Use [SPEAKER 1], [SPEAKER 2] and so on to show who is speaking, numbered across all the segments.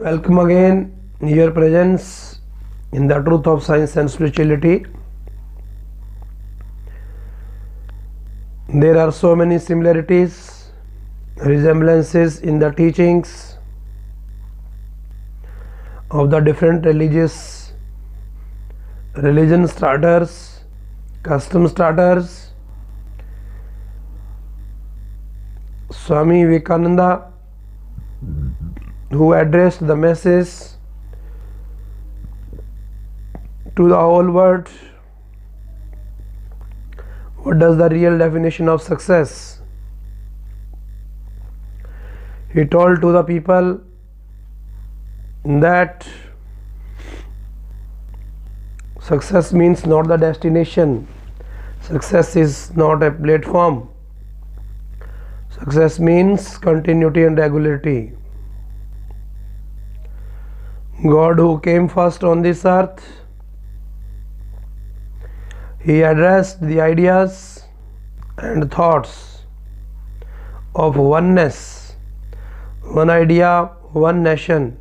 [SPEAKER 1] Welcome again, your presence in the truth of science and spirituality. There are so many similarities, resemblances in the teachings of the different religion starters, custom starters. Swami Vivekananda, who addressed the message to the whole world. What does the real definition of success? He told to the people that success means not the destination. Success is not a platform. Success means continuity and regularity. God, who came first on this earth, He addressed the ideas and thoughts of oneness. One idea, one nation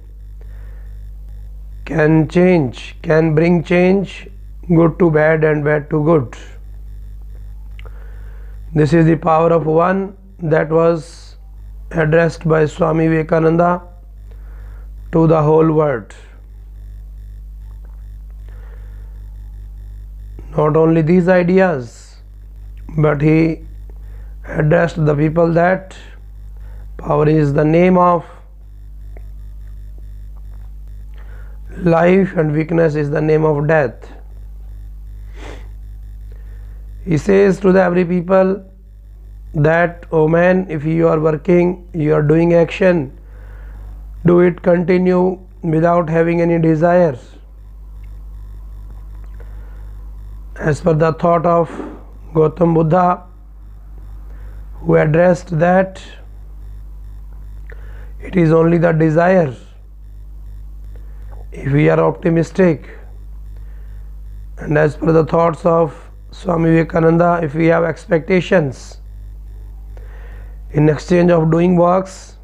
[SPEAKER 1] can bring change, good to bad and bad to good. This is the power of one that was addressed by Swami Vivekananda to the whole world. Not only these ideas, but he addressed the people that power is the name of life and weakness is the name of death. He says to every people that, oh man, if you are working, you are doing action, do it continue without having any desires. As per the thought of Gautam Buddha, who addressed that it is only the desire. If we are optimistic, and as per the thoughts of Swami Vivekananda, if we have expectations in exchange of doing works,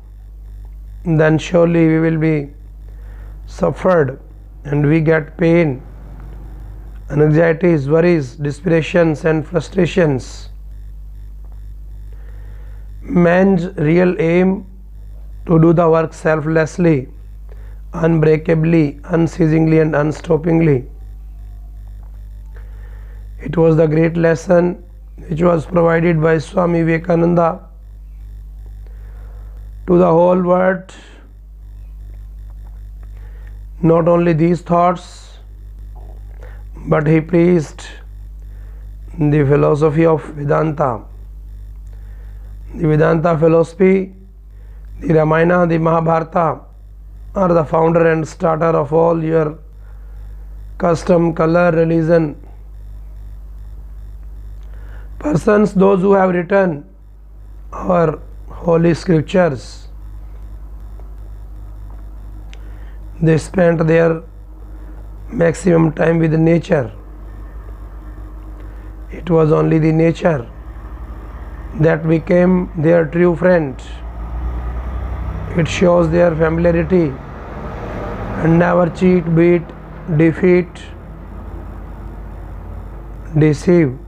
[SPEAKER 1] then surely we will be suffered and we get pain, anxieties, worries, desperations and frustrations. Man's real aim to do the work selflessly, unbreakably, unceasingly and unstoppingly. It was the great lesson which was provided by Swami Vivekananda to the whole world. Not only these thoughts, but he preached the philosophy of Vedanta. The Vedanta philosophy, the Ramayana, the Mahabharata are the founder and starter of all your custom, color, religion. Persons, those who have written our holy scriptures, they spent their maximum time with nature. It was only the nature that became their true friend. It shows their familiarity and never cheat, beat, defeat, deceive,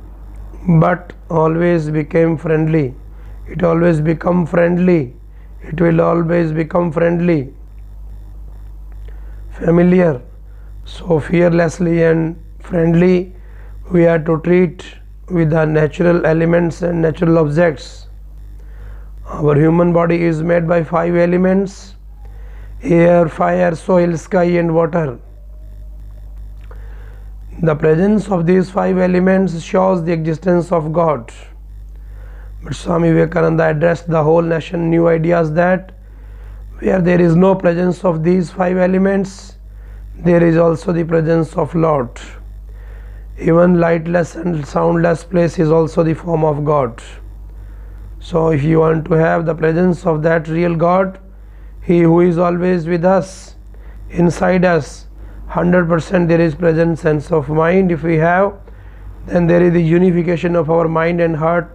[SPEAKER 1] but always became friendly. It always become friendly. It will always become friendly, familiar. So fearlessly and friendly we are to treat with the natural elements and natural objects. Our human body is made by 5 elements: air, fire, soil, sky and water. The presence of these 5 elements shows the existence of God. But Swami Vivekananda addressed the whole nation new ideas that where there is no presence of these 5 elements, there is also the presence of Lord. Even lightless and soundless place is also the form of God. So if you want to have the presence of that real God, He who is always with us, inside us, 100% there is present sense of mind. If we have, then there is the unification of our mind and heart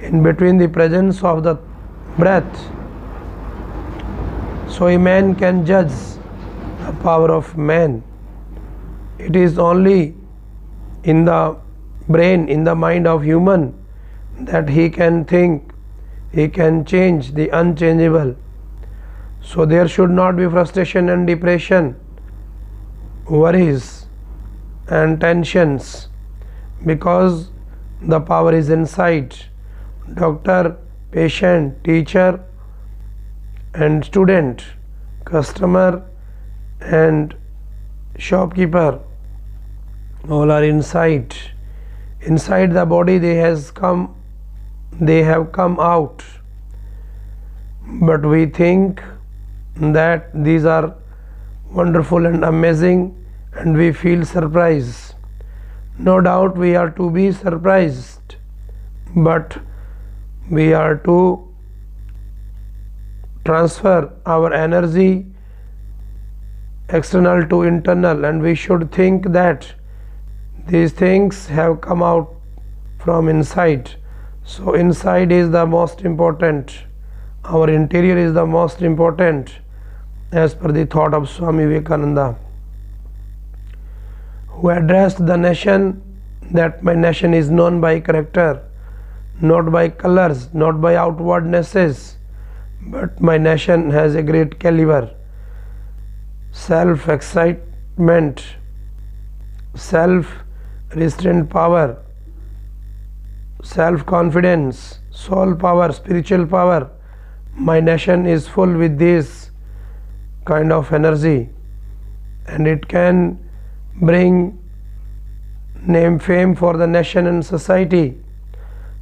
[SPEAKER 1] in between the presence of the breath. So a man can judge the power of man. It is only in the brain, in the mind of human, that he can think, he can change the unchangeable. So there should not be frustration and depression, worries and tensions, because the power is inside. Doctor, patient, teacher and student, customer and shopkeeper, all are inside. Inside the body they have come out, but we think that these are wonderful and amazing, and we feel surprise. No doubt we are to be surprised, but we are to transfer our energy external to internal, and we should think that these things have come out from inside. So inside is the most important, our interior is the most important, as per the thought of Swami Vivekananda, who addressed the nation that my nation is known by character, not by colors, not by outwardnesses, but my nation has a great caliber, self-excitement, self-restraint power, self-confidence, soul power, spiritual power. My nation is full with this kind of energy, and it can bring name, fame for the nation and society,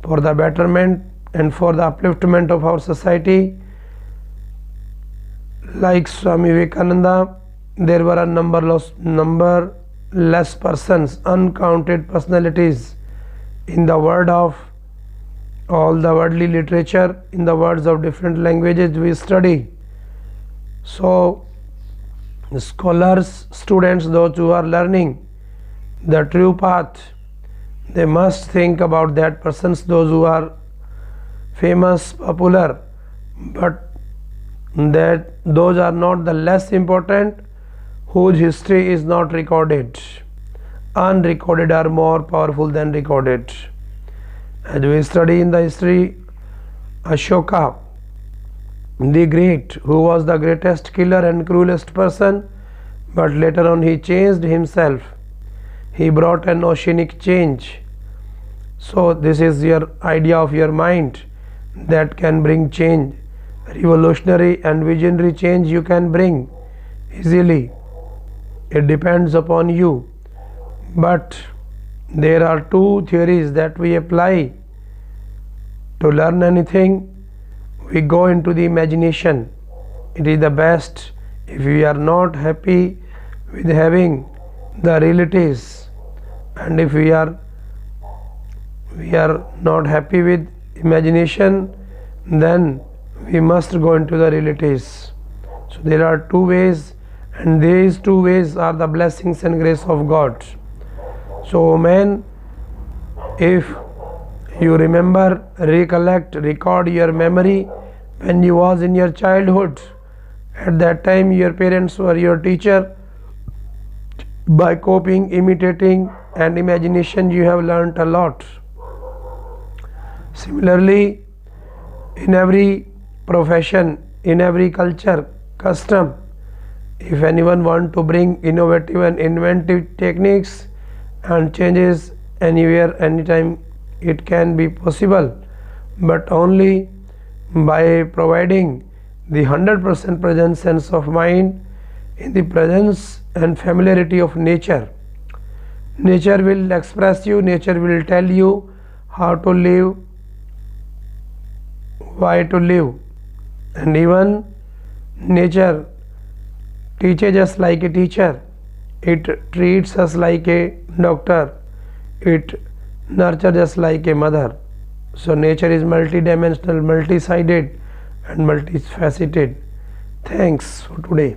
[SPEAKER 1] for the betterment and for the upliftment of our society. Like Swami Vivekananda, there were a numberless persons, uncounted personalities in the world of all the worldly literature, in the words of different languages we study. So scholars, students, those who are learning the true path, they must think about that persons, those who are famous, popular, but that those are not the less important, whose history is not recorded. Unrecorded are more powerful than recorded. As we study in the history, Ashoka the Great, who was the greatest killer and cruelest person, but later on he changed himself. He brought an oceanic change. So this is your idea of your mind that can bring change. Revolutionary and visionary change you can bring easily. It depends upon you. But there are two theories that we apply to learn anything. We go into the imagination. It is the best if we are not happy with having the realities, and if we are not happy with imagination, then we must go into the realities. So there are two ways, and these two ways are the blessings and grace of God. So man, if you remember, recollect, record your memory when you was in your childhood. At that time your parents were your teacher. By copying, imitating and imagination you have learnt a lot. Similarly, in every profession, in every culture, custom, if anyone want to bring innovative and inventive techniques and changes anywhere, anytime, it can be possible, but only by providing the 100% present sense of mind in the presence and familiarity of nature. Nature will express you, nature will tell you how to live, why to live, and even nature teaches us like a teacher. It treats us like a doctor. It nurtures us like a mother. So nature is multidimensional, multi-sided and multifaceted. Thanks for today.